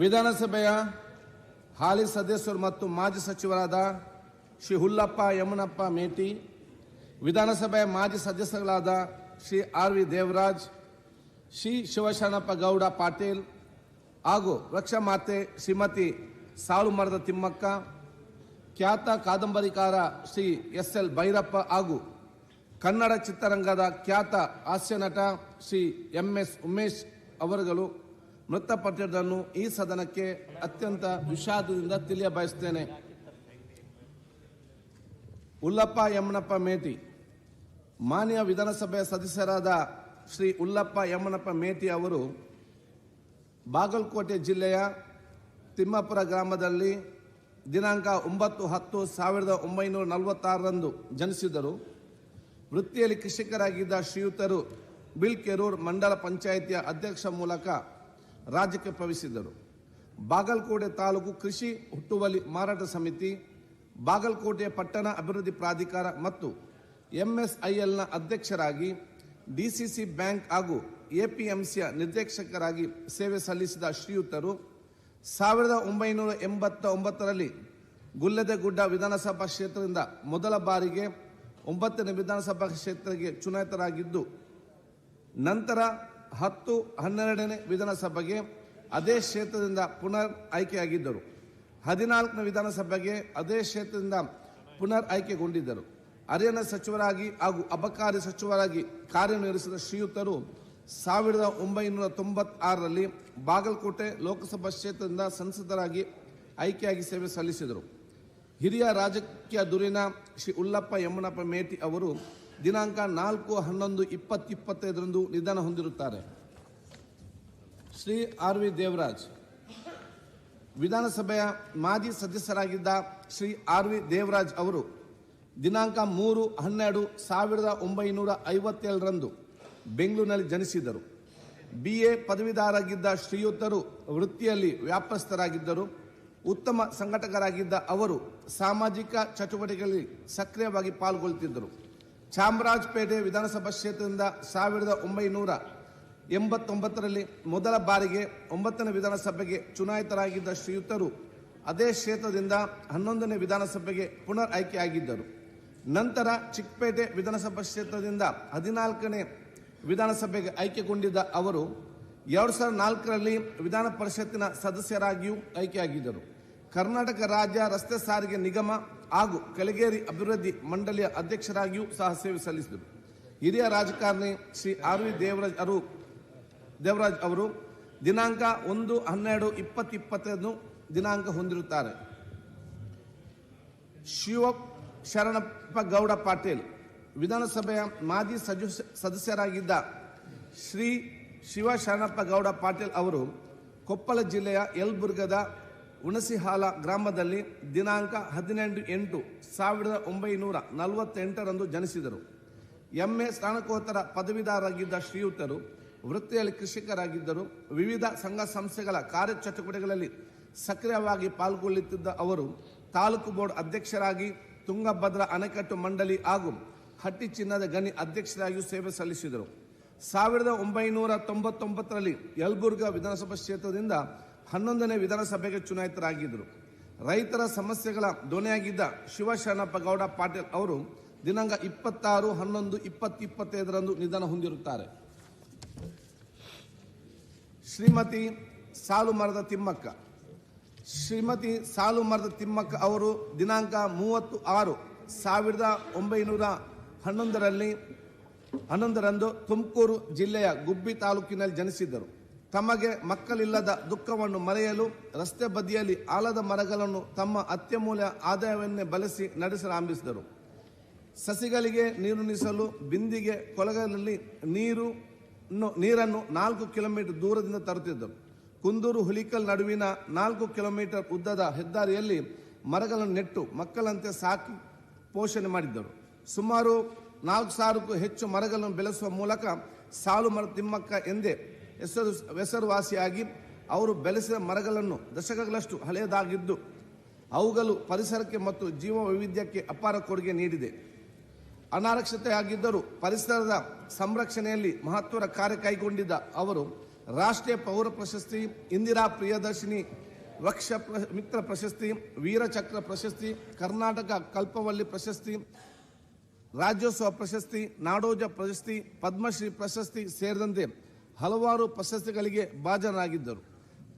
ವಿಧಾನಸಭೆಯ ಹಾಲಿ ಸದಸ್ಯರು ಮತ್ತು ಮಾಜಿ ಸಚಿವರಾದ ಶ್ರೀ ಹುಲ್ಲಪ್ಪ ಯಮನಪ್ಪ ಮೇಟಿ, ವಿಧಾನಸಭೆಯ ಮಾಜಿ ಸದಸ್ಯರಾದ ಶ್ರೀ ಆರ್.ವಿ. ದೇವರಾಜ್, ಶ್ರೀ ಶಿವಶರಣಪ್ಪ ಗೌಡ ಪಾಟೀಲ್ ಹಾಗೂ ರಕ್ಷಾಮಾತೆ ಶ್ರೀಮತಿ ಸಾಲುಮರದ ತಿಮ್ಮಕ್ಕ, ಖ್ಯಾತ ಕಾದಂಬರಿಕಾರ ಶ್ರೀ ಎಸ್.ಎಲ್. ಭೈರಪ್ಪ ಹಾಗೂ ಕನ್ನಡ ಚಿತ್ರರಂಗದ ಖ್ಯಾತ ಹಾಸ್ಯ ನಟ ಶ್ರೀ ಎಂ.ಎಸ್. ಉಮೇಶ್ ಅವರುಗಳು ಮೃತಪಟ್ಟಿರುವುದನ್ನು ಈ ಸದನಕ್ಕೆ ಅತ್ಯಂತ ವಿಷಾದದಿಂದ ತಿಳಿಯಬಯಸುತ್ತೇನೆ. ಹುಲ್ಲಪ್ಪ ಯಮನಪ್ಪ ಮೇಟಿ ಮಾನ್ಯ ವಿಧಾನಸಭೆಯ ಸದಸ್ಯರಾದ ಶ್ರೀ ಹುಲ್ಲಪ್ಪ ಯಮನಪ್ಪ ಮೇಟಿ ಅವರು ಬಾಗಲಕೋಟೆ ಜಿಲ್ಲೆಯ ತಿಮ್ಮಾಪುರ ಗ್ರಾಮದಲ್ಲಿ ದಿನಾಂಕ 9/10/1946ರಂದು ಜನಿಸಿದರು. ವೃತ್ತಿಯಲ್ಲಿ ಕೃಷಿಕರಾಗಿದ್ದ ಶ್ರೀಯುತರು ಬಿಲ್ಕೆರೂರು ಮಂಡಲ ಪಂಚಾಯಿತಿಯ ಅಧ್ಯಕ್ಷ ಮೂಲಕ ರಾಜ್ಯಕ್ಕೆ ಪ್ರವೇಶಿಸಿದರು. ಬಾಗಲಕೋಟೆ ತಾಲೂಕು ಕೃಷಿ ಹುಟ್ಟುವಳಿ ಮಾರಾಟ ಸಮಿತಿ, ಬಾಗಲಕೋಟೆ ಪಟ್ಟಣ ಅಭಿವೃದ್ಧಿ ಪ್ರಾಧಿಕಾರ ಮತ್ತು ಎಂಎಸ್ಐಎಲ್ನ ಅಧ್ಯಕ್ಷರಾಗಿ, ಡಿಸಿಸಿ ಬ್ಯಾಂಕ್ ಹಾಗೂ ಎಪಿಎಂಸಿಯ ನಿರ್ದೇಶಕರಾಗಿ ಸೇವೆ ಸಲ್ಲಿಸಿದ ಶ್ರೀಯುತರು 1989ರಲ್ಲಿ ಗುಲ್ಲೆದೆಗುಡ್ಡ ವಿಧಾನಸಭಾ ಕ್ಷೇತ್ರದಿಂದ ಮೊದಲ ಬಾರಿಗೆ 9ನೇ ವಿಧಾನಸಭಾ ಕ್ಷೇತ್ರಕ್ಕೆ ಚುನಾಯಿತರಾಗಿದ್ದು, ನಂತರ 10-12ನೇ ವಿಧಾನಸಭೆಗೆ ಅದೇ ಕ್ಷೇತ್ರದಿಂದ ಪುನರ್ ಆಯ್ಕೆಯಾಗಿದ್ದರು. 14ನೇ ವಿಧಾನಸಭೆಗೆ ಅದೇ ಕ್ಷೇತ್ರದಿಂದ ಪುನರ್ ಆಯ್ಕೆಗೊಂಡಿದ್ದರು. ಅರಣ್ಯ ಸಚಿವರಾಗಿ ಹಾಗೂ ಅಬಕಾರಿ ಸಚಿವರಾಗಿ ಕಾರ್ಯನಿರ್ವಹಿಸಿದ ಶ್ರೀಯುತರು 1996ರಲ್ಲಿ ಬಾಗಲಕೋಟೆ ಲೋಕಸಭಾ ಕ್ಷೇತ್ರದಿಂದ ಸಂಸದರಾಗಿ ಆಯ್ಕೆಯಾಗಿ ಸೇವೆ ಸಲ್ಲಿಸಿದರು. ಹಿರಿಯ ರಾಜಕೀಯ ಧುರೀಣ ಶ್ರೀ ಹುಲ್ಲಪ್ಪ ಯಮನಪ್ಪ ಮೇಟಿ ಅವರು ದಿನಾಂಕ 4/11/2025ರಂದು ನಿಧನ ಹೊಂದಿರುತ್ತಾರೆ. ಶ್ರೀ ಆರ್.ವಿ. ದೇವರಾಜ್ ವಿಧಾನಸಭೆಯ ಮಾಜಿ ಸದಸ್ಯರಾಗಿದ್ದ ಶ್ರೀ ಆರ್.ವಿ. ದೇವರಾಜ್ ಅವರು ದಿನಾಂಕ 3/12/1957ರಂದು ಬೆಂಗಳೂರಿನಲ್ಲಿ ಜನಿಸಿದರು. BA ಪದವೀಧರರಾಗಿದ್ದ ಶ್ರೀಯುತರು ವೃತ್ತಿಯಲ್ಲಿ ವ್ಯಾಪಸ್ಥರಾಗಿದ್ದರು. ಉತ್ತಮ ಸಂಘಟಕರಾಗಿದ್ದ ಅವರು ಸಾಮಾಜಿಕ ಚಟುವಟಿಕೆಗಳಲ್ಲಿ ಸಕ್ರಿಯವಾಗಿ ಪಾಲ್ಗೊಳ್ಳುತ್ತಿದ್ದರು. ಚಾಮರಾಜಪೇಟೆ ವಿಧಾನಸಭಾ ಕ್ಷೇತ್ರದಿಂದ 1989ರಲ್ಲಿ ಮೊದಲ ಬಾರಿಗೆ 9ನೇ ವಿಧಾನಸಭೆಗೆ ಚುನಾಯಿತರಾಗಿದ್ದ ಶ್ರೀಯುತರು ಅದೇ ಕ್ಷೇತ್ರದಿಂದ 11ನೇ ವಿಧಾನಸಭೆಗೆ ಪುನರ್ ಆಯ್ಕೆಯಾಗಿದ್ದರು. ನಂತರ ಚಿಕ್ಕಪೇಟೆ ವಿಧಾನಸಭಾ ಕ್ಷೇತ್ರದಿಂದ 14ನೇ ವಿಧಾನಸಭೆಗೆ ಆಯ್ಕೆಗೊಂಡಿದ್ದ ಅವರು 2004ರಲ್ಲಿ ವಿಧಾನ ಪರಿಷತ್ತಿನ ಸದಸ್ಯರಾಗಿಯೂ ಆಯ್ಕೆಯಾಗಿದ್ದರು. ಕರ್ನಾಟಕ ರಾಜ್ಯ ರಸ್ತೆ ಸಾರಿಗೆ ನಿಗಮ ಹಾಗೂ ಕೆಳಗೇರಿ ಅಭಿವೃದ್ಧಿ ಮಂಡಳಿಯ ಅಧ್ಯಕ್ಷರಾಗಿಯೂ ಸಹ ಸೇವೆ ಸಲ್ಲಿಸಿದರು. ಹಿರಿಯ ರಾಜಕಾರಣಿ ಶ್ರೀ ಆರ್.ವಿ. ದೇವರಾಜ್ ಅವರು ದಿನಾಂಕ 1/12/2025 ದಿನಾಂಕ ಹೊಂದಿರುತ್ತಾರೆ. ಶಿವಶರಣಪ್ಪ ಗೌಡ ಪಾಟೀಲ್ ವಿಧಾನಸಭೆಯ ಮಾಜಿ ಸದಸ್ಯರಾಗಿದ್ದ ಶ್ರೀ ಶಿವಶರಣಪ್ಪ ಗೌಡ ಪಾಟೀಲ್ ಅವರು ಕೊಪ್ಪಳ ಜಿಲ್ಲೆಯ ಯಲಬುರ್ಗದ ಹುಣಸಿಹಾಲ ಗ್ರಾಮದಲ್ಲಿ ದಿನಾಂಕ 18/8/1948ರಂದು ಜನಿಸಿದರು. MA ಸ್ನಾತಕೋತ್ತರ ಪದವೀಧರರಾಗಿದ್ದ ಶ್ರೀಯುತರು ವೃತ್ತಿಯಲ್ಲಿ ಕೃಷಿಕರಾಗಿದ್ದರು. ವಿವಿಧ ಸಂಘ ಸಂಸ್ಥೆಗಳ ಕಾರ್ಯಚಟುವಟಿಕೆಗಳಲ್ಲಿ ಸಕ್ರಿಯವಾಗಿ ಪಾಲ್ಗೊಳ್ಳುತ್ತಿದ್ದ ಅವರು ತಾಲೂಕು ಬೋರ್ಡ್ ಅಧ್ಯಕ್ಷರಾಗಿ, ತುಂಗಭದ್ರಾ ಅಣೆಕಟ್ಟು ಮಂಡಳಿ ಹಾಗೂ ಹಟ್ಟಿ ಚಿನ್ನದ ಗಣಿ ಅಧ್ಯಕ್ಷರಾಗಿಯೂ ಸೇವೆ ಸಲ್ಲಿಸಿದರು. 1999ರಲ್ಲಿ ಯಲಬುರ್ಗಾ ವಿಧಾನಸಭಾ ಕ್ಷೇತ್ರದಿಂದ 11ನೇ ವಿಧಾನಸಭೆಗೆ ಚುನಾಯಿತರಾಗಿದ್ದರು. ರೈತರ ಸಮಸ್ಯೆಗಳ ಧ್ವನಿಯಾಗಿದ್ದ ಶಿವಶರಣಪ್ಪ ಗೌಡ ಪಾಟೀಲ್ ಅವರು ದಿನಾಂಕ 26/11/2025ರಂದು ನಿಧನ ಹೊಂದಿರುತ್ತಾರೆ. ಶ್ರೀಮತಿ ಸಾಲುಮರದ ತಿಮ್ಮಕ್ಕ ಅವರು ದಿನಾಂಕ 30/6/1911ರಂದು ತುಮಕೂರು ಜಿಲ್ಲೆಯ ಗುಬ್ಬಿ ತಾಲೂಕಿನಲ್ಲಿ ಜನಿಸಿದ್ದರು. ತಮಗೆ ಮಕ್ಕಳಿಲ್ಲದ ದುಃಖವನ್ನು ಮರೆಯಲು ರಸ್ತೆ ಬದಿಯಲ್ಲಿ ಆಲದ ಮರಗಳನ್ನು ತಮ್ಮ ಅತ್ಯಮೂಲ್ಯ ಆದಾಯವನ್ನೇ ಬಳಸಿ ನಡೆಸಲಾರಂಭಿಸಿದರು. ಸಸಿಗಳಿಗೆ ನೀರುಣಿಸಲು ಬಿಂದಿಗೆ ಕೊಳಗಳಲ್ಲಿ ನೀರನ್ನು 4 ಕಿಲೋಮೀಟರ್ ದೂರದಿಂದ ತರುತ್ತಿದ್ದರು. ಕುಂದೂರು ಹುಲಿಕಲ್ ನಡುವಿನ 4 ಕಿಲೋಮೀಟರ್ ಉದ್ದದ ಹೆದ್ದಾರಿಯಲ್ಲಿ ಮರಗಳನ್ನು ನೆಟ್ಟು ಮಕ್ಕಳಂತೆ ಸಾಕಿ ಪೋಷಣೆ ಮಾಡಿದ್ದರು. ಸುಮಾರು 4,000ಕ್ಕೂ ಹೆಚ್ಚು ಮರಗಳನ್ನು ಬೆಳೆಸುವ ಮೂಲಕ ಸಾಲುಮರದ ತಿಮ್ಮಕ್ಕ ಎಂದೇ ಹೆಸರುವಾಸಿಯಾಗಿ, ಅವರು ಬೆಳೆಸಿದ ಮರಗಳನ್ನು ದಶಕಗಳಷ್ಟು ಹಳೆಯದಾಗಿದ್ದು ಅವುಗಳು ಪರಿಸರಕ್ಕೆ ಮತ್ತು ಜೀವ ವೈವಿಧ್ಯಕ್ಕೆ ಅಪಾರ ಕೊಡುಗೆ ನೀಡಿದೆ. ಅನಾರಕ್ಷತೆಯಾಗಿದ್ದರೂ ಪರಿಸರದ ಸಂರಕ್ಷಣೆಯಲ್ಲಿ ಮಹತ್ವದ ಕಾರ್ಯ ಕೈಗೊಂಡಿದ್ದ ಅವರು ರಾಷ್ಟ್ರೀಯ ಪೌರ ಪ್ರಶಸ್ತಿ, ಇಂದಿರಾ ಪ್ರಿಯದರ್ಶಿನಿ ವೃಕ್ಷ ಮಿತ್ರ ಪ್ರಶಸ್ತಿ, ವೀರಚಕ್ರ ಪ್ರಶಸ್ತಿ, ಕರ್ನಾಟಕ ಕಲ್ಪವಲ್ಲಿ ಪ್ರಶಸ್ತಿ, ರಾಜ್ಯೋತ್ಸವ ಪ್ರಶಸ್ತಿ, ನಾಡೋಜ ಪ್ರಶಸ್ತಿ, ಪದ್ಮಶ್ರೀ ಪ್ರಶಸ್ತಿ ಸೇರಿದಂತೆ ಹಲವಾರು ಪ್ರಶಸ್ತಿಗಳಿಗೆ ಭಾಜನರಾಗಿದ್ದರು.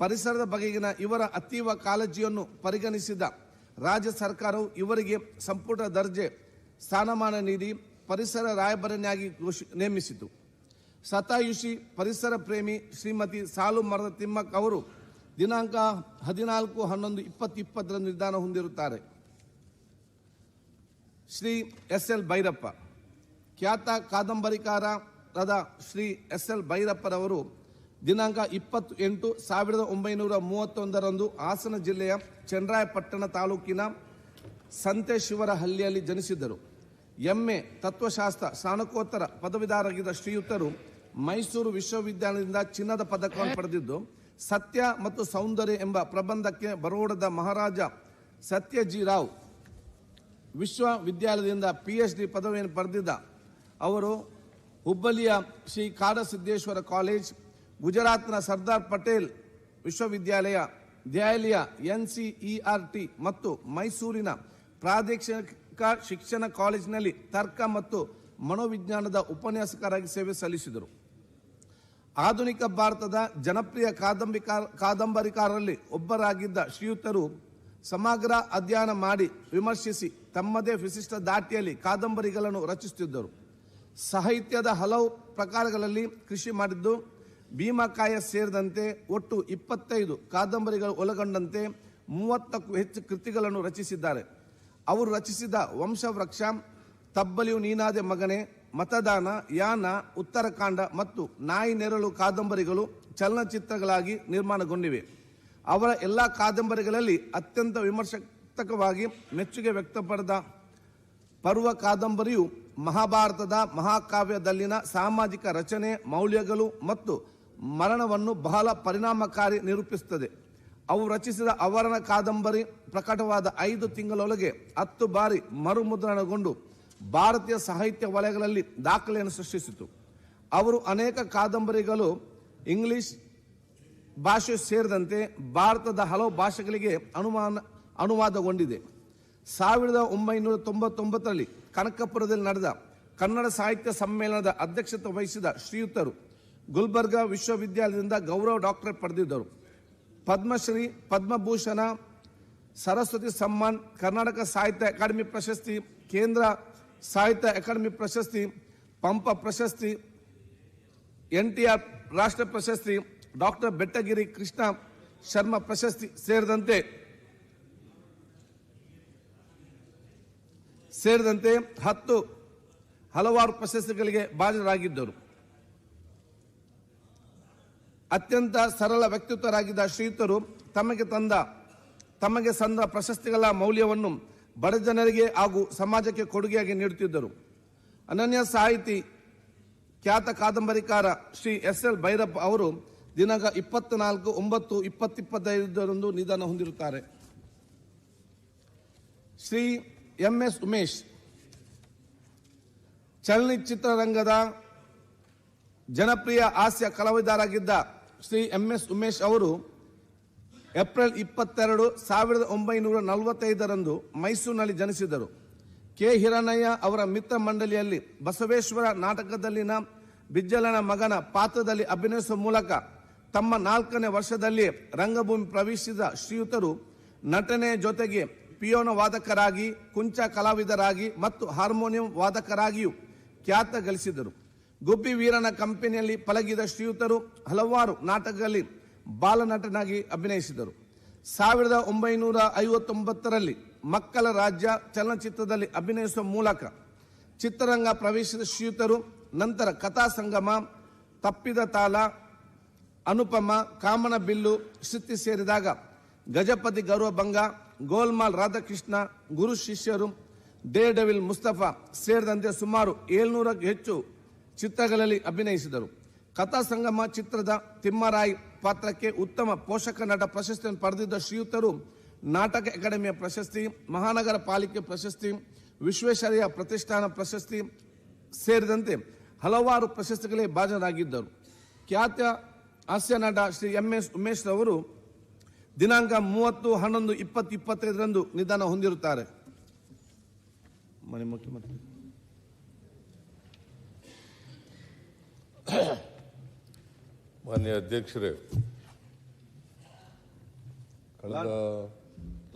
ಪರಿಸರದ ಬಗೆಗಿನ ಇವರ ಅತೀವ ಕಾಳಜಿಯನ್ನು ಪರಿಗಣಿಸಿದ ರಾಜ್ಯ ಸರ್ಕಾರವು ಇವರಿಗೆ ಸಂಪುಟ ದರ್ಜೆ ಸ್ಥಾನಮಾನ ನೀಡಿ ಪರಿಸರ ರಾಯಭಾರಿಯಾಗಿ ನೇಮಿಸಿತು. ಶತಾಯುಷಿ ಪರಿಸರ ಪ್ರೇಮಿ ಶ್ರೀಮತಿ ಸಾಲು ಮರದ ತಿಮ್ಮಕ್ಕ ಅವರು ದಿನಾಂಕ 14/11/2020 ನಿಧನ ಹೊಂದಿರುತ್ತಾರೆ. ಶ್ರೀ ಎಸ್.ಎಲ್. ಭೈರಪ್ಪ, ಖ್ಯಾತ ಕಾದಂಬರಿಕಾರರಾದ ಶ್ರೀ ಎಸ್.ಎಲ್. ಭೈರಪ್ಪರವರು ದಿನಾಂಕ 20/8/1931 ಹಾಸನ ಜಿಲ್ಲೆಯ ಚನ್ನರಾಯಪಟ್ಟಣ ತಾಲೂಕಿನ ಸಂತೇಶ್ವರಹಳ್ಳಿಯಲ್ಲಿ ಜನಿಸಿದ್ದರು. ಎಂ.ಎ. ತತ್ವಶಾಸ್ತ್ರ ಸ್ನಾತಕೋತ್ತರ ಪದವೀಧರರಾಗಿದ್ದ ಶ್ರೀಯುತರು ಮೈಸೂರು ವಿಶ್ವವಿದ್ಯಾಲಯದಿಂದ ಚಿನ್ನದ ಪದಕವನ್ನು ಪಡೆದಿದ್ದು, ಸತ್ಯ ಮತ್ತು ಸೌಂದರ್ಯ ಎಂಬ ಪ್ರಬಂಧಕ್ಕೆ ಬರೋಡದ ಮಹಾರಾಜ ಸತ್ಯಜಿರಾವ್ ವಿಶ್ವವಿದ್ಯಾಲಯದಿಂದ PhD ಪದವಿಯನ್ನು ಪಡೆದಿದ್ದ ಅವರು ಹುಬ್ಬಳ್ಳಿಯ ಶ್ರೀ ಕಾಡಸಿದ್ದೇಶ್ವರ ಕಾಲೇಜ್, ಗುಜರಾತ್ನ ಸರ್ದಾರ್ ಪಟೇಲ್ ವಿಶ್ವವಿದ್ಯಾಲಯ, ದೆಹಲಿಯ NCERT ಮತ್ತು ಮೈಸೂರಿನ ಪ್ರಾದೇಶಿಕ ಶಿಕ್ಷಣ ಕಾಲೇಜಿನಲ್ಲಿ ತರ್ಕ ಮತ್ತು ಮನೋವಿಜ್ಞಾನದ ಉಪನ್ಯಾಸಕರಾಗಿ ಸೇವೆ ಸಲ್ಲಿಸಿದರು. ಆಧುನಿಕ ಭಾರತದ ಜನಪ್ರಿಯ ಕಾದಂಬರಿಕಾರರಲ್ಲಿ ಒಬ್ಬರಾಗಿದ್ದ ಶ್ರೀಯುತರು ಸಮಗ್ರ ಅಧ್ಯಯನ ಮಾಡಿ ವಿಮರ್ಶಿಸಿ ತಮ್ಮದೇ ವಿಶಿಷ್ಟ ದಾಟಿಯಲ್ಲಿ ಕಾದಂಬರಿಗಳನ್ನು ರಚಿಸುತ್ತಿದ್ದರು. ಸಾಹಿತ್ಯದ ಹಲವು ಪ್ರಕಾರಗಳಲ್ಲಿ ಕೃಷಿ ಮಾಡಿದ್ದು, ಭೀಮಕಾಯ ಸೇರಿದಂತೆ ಒಟ್ಟು 25 ಕಾದಂಬರಿಗಳು ಒಳಗೊಂಡಂತೆ 30ಕ್ಕೂ ಹೆಚ್ಚು ಕೃತಿಗಳನ್ನು ರಚಿಸಿದ್ದಾರೆ. ಅವರು ರಚಿಸಿದ ವಂಶವೃಕ್ಷ, ತಬ್ಬಲಿಯು ನೀನಾದೆ ಮಗನೇ, ಮತದಾನ, ಯಾನ, ಉತ್ತರಾಖಂಡ ಮತ್ತು ನಾಯಿ ನೆರಳು ಕಾದಂಬರಿಗಳು ಚಲನಚಿತ್ರಗಳಾಗಿ ನಿರ್ಮಾಣಗೊಂಡಿವೆ. ಅವರ ಎಲ್ಲ ಕಾದಂಬರಿಗಳಲ್ಲಿ ಅತ್ಯಂತ ವಿಮರ್ಶಾತ್ಮಕವಾಗಿ ಮೆಚ್ಚುಗೆ ವ್ಯಕ್ತಪಡಿದ ಪರ್ವ ಕಾದಂಬರಿಯು ಮಹಾಭಾರತದ ಮಹಾಕಾವ್ಯದಲ್ಲಿನ ಸಾಮಾಜಿಕ ರಚನೆ, ಮೌಲ್ಯಗಳು ಮತ್ತು ಮರಣವನ್ನು ಬಹಳ ಪರಿಣಾಮಕಾರಿ ನಿರೂಪಿಸುತ್ತದೆ. ಅವು ರಚಿಸಿದ ಅವರನ ಕಾದಂಬರಿ ಪ್ರಕಟವಾದ 5 ತಿಂಗಳೊಳಗೆ 10 ಬಾರಿ ಮರುಮುದ್ರಣಗೊಂಡು ಭಾರತೀಯ ಸಾಹಿತ್ಯ ವಲಯಗಳಲ್ಲಿ ದಾಖಲೆಯನ್ನು ಸೃಷ್ಟಿಸಿತು. ಅವರು ಅನೇಕ ಕಾದಂಬರಿಗಳು ಇಂಗ್ಲಿಷ್ ಭಾಷೆ ಸೇರಿದಂತೆ ಭಾರತದ ಹಲವು ಭಾಷೆಗಳಿಗೆ ಅನುವಾದಗೊಂಡಿದೆ. 1999ರಲ್ಲಿ ಕನಕಪುರದಲ್ಲಿ ನಡೆದ ಕನ್ನಡ ಸಾಹಿತ್ಯ ಸಮ್ಮೇಳನದ ಅಧ್ಯಕ್ಷತೆ ವಹಿಸಿದ ಶ್ರೀಯುತರು ಗುಲ್ಬರ್ಗಾ ವಿಶ್ವವಿದ್ಯಾಲಯದಿಂದ ಗೌರವ ಡಾಕ್ಟರೇಟ್ ಪಡೆದಿದ್ದರು. ಪದ್ಮಶ್ರೀ, ಪದ್ಮಭೂಷಣ, ಸರಸ್ವತಿ ಸಮ್ಮಾನ್, ಕರ್ನಾಟಕ ಸಾಹಿತ್ಯ ಅಕಾಡೆಮಿ ಪ್ರಶಸ್ತಿ, ಕೇಂದ್ರ ಸಾಹಿತ್ಯ ಅಕಾಡೆಮಿ ಪ್ರಶಸ್ತಿ, ಪಂಪ ಪ್ರಶಸ್ತಿ, NTR ರಾಷ್ಟ್ರ ಪ್ರಶಸ್ತಿ, ಡಾಕ್ಟರ್ ಬೆಟ್ಟಗಿರಿ ಕೃಷ್ಣ ಶರ್ಮ ಪ್ರಶಸ್ತಿ ಸೇರಿದಂತೆ 10 ಹಲವಾರು ಪ್ರಶಸ್ತಿಗಳಿಗೆ ಭಾಜನರಾಗಿದ್ದರು. ಅತ್ಯಂತ ಸರಳ ವ್ಯಕ್ತಿತ್ವರಾಗಿದ್ದ ಶ್ರೀಯುತರು ತಮಗೆ ಸಂದ ಪ್ರಶಸ್ತಿಗಳ ಮೌಲ್ಯವನ್ನು ಬಡ ಜನರಿಗೆ ಹಾಗೂ ಸಮಾಜಕ್ಕೆ ಕೊಡುಗೆಯಾಗಿ ನೀಡುತ್ತಿದ್ದರು. ಅನನ್ಯ ಸಾಹಿತಿ, ಖ್ಯಾತ ಕಾದಂಬರಿಕಾರ ಶ್ರೀ ಎಸ್.ಎಲ್. ಭೈರಪ್ಪ ಅವರು ದಿನಾಂಕ 24/9/2025 ನಿಧನ ಹೊಂದಿರುತ್ತಾರೆ. ಶ್ರೀ M.S. ಉಮೇಶ್, ಚಲನಚಿತ್ರರಂಗದ ಜನಪ್ರಿಯ ಹಾಸ್ಯ ಕಲಾವಿದರಾಗಿದ್ದ ಶ್ರೀ M.S. ಉಮೇಶ್ ಅವರು ಏಪ್ರಿಲ್ 22, 1945 ಮೈಸೂರಿನಲ್ಲಿ ಜನಿಸಿದರು. ಕೆ. ಹಿರಣ್ಣಯ್ಯ ಅವರ ಮಿತ್ರ ಮಂಡಳಿಯಲ್ಲಿ ಬಸವೇಶ್ವರ ನಾಟಕದಲ್ಲಿನ ಬಿಜ್ಜಲನ ಮಗನ ಪಾತ್ರದಲ್ಲಿ ಅಭಿನಯಿಸುವ ಮೂಲಕ ತಮ್ಮ 4ನೇ ವರ್ಷದಲ್ಲಿ ರಂಗಭೂಮಿ ಪ್ರವೇಶಿಸಿದ ಶ್ರೀಯುತರು ನಟನೆ ಜೊತೆಗೆ ಪಿಯೋನ ವಾದಕರಾಗಿ, ಕುಂಚ ಕಲಾವಿದರಾಗಿ ಮತ್ತು ಹಾರ್ಮೋನಿಯಂ ವಾದಕರಾಗಿಯೂ ಖ್ಯಾತ ಗಳಿಸಿದರು. ಗುಬ್ಬಿ ವೀರನ ಕಂಪನಿಯಲ್ಲಿ ಪಳಗಿದ ಶ್ರೀಯುತರು ಹಲವಾರು ನಾಟಕಗಳಲ್ಲಿ ಬಾಲನಟನಾಗಿ ಅಭಿನಯಿಸಿದರು. 1959ರಲ್ಲಿ ಮಕ್ಕಳ ರಾಜ್ಯ ಚಲನಚಿತ್ರದಲ್ಲಿ ಅಭಿನಯಿಸುವ ಮೂಲಕ ಚಿತ್ರರಂಗ ಪ್ರವೇಶಿಸಿದ ಶ್ರೀಯುತರು ನಂತರ ಕಥಾ ಸಂಗಮ, ತಪ್ಪಿದ ತಾಳ, ಅನುಪಮ, ಕಾಮನ ಬಿಲ್ಲು, ಶ್ರುತಿ ಸೇರಿದಾಗ ಗಜಪತಿ ಗೌರವಭಂಗ, ಗೋಲ್ಮಾಲ್ ರಾಧಾಕೃಷ್ಣ, ಗುರು ಶಿಷ್ಯರು, ಡೇರ್ ಡೆವಿಲ್ ಮುಸ್ತಫಾ ಸೇರಿದಂತೆ ಸುಮಾರು 700ಕ್ಕೂ ಹೆಚ್ಚು ಚಿತ್ರಗಳಲ್ಲಿ ಅಭಿನಯಿಸಿದರು. ಕಥಾ ಸಂಗಮ ಚಿತ್ರದ ತಿಮ್ಮರಾಯ್ ಪಾತ್ರಕ್ಕೆ ಉತ್ತಮ ಪೋಷಕ ನಟ ಪ್ರಶಸ್ತಿಯನ್ನು ಪಡೆದಿದ್ದ ಶ್ರೀಯುತರು ನಾಟಕ ಅಕಾಡೆಮಿಯ ಪ್ರಶಸ್ತಿ, ಮಹಾನಗರ ಪಾಲಿಕೆ ಪ್ರಶಸ್ತಿ, ವಿಶ್ವೇಶ್ವರಯ್ಯ ಪ್ರತಿಷ್ಠಾನ ಪ್ರಶಸ್ತಿ ಸೇರಿದಂತೆ ಹಲವಾರು ಪ್ರಶಸ್ತಿಗಳಿಗೆ ಭಾಜನರಾಗಿದ್ದರು. ಖ್ಯಾತ ಹಾಸ್ಯ ನಟ ಶ್ರೀ MS ಉಮೇಶ್ ರವರು ದಿನಾಂಕ 30/11/2025 ನಿಧನ ಹೊಂದಿರುತ್ತಾರೆ. ಮುಖ್ಯಮಂತ್ರಿ ಮಾನ್ಯ ಅಧ್ಯಕ್ಷರೇ, ಕಳೆದ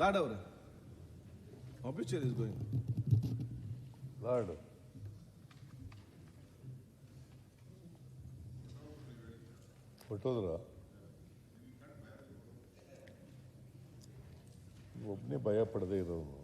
ಲಾಡ್ ಅವರೇ ಆಫೀಸರ್ ಇಸ್ ಗೋಯಿಂಗ್ ಲಾರ್ಡ್ ಹೊಟ್ಟೋದ್ರ ಒಬ್ಬನೇ ಭಯ ಪಡದೇ ಇರೋನು.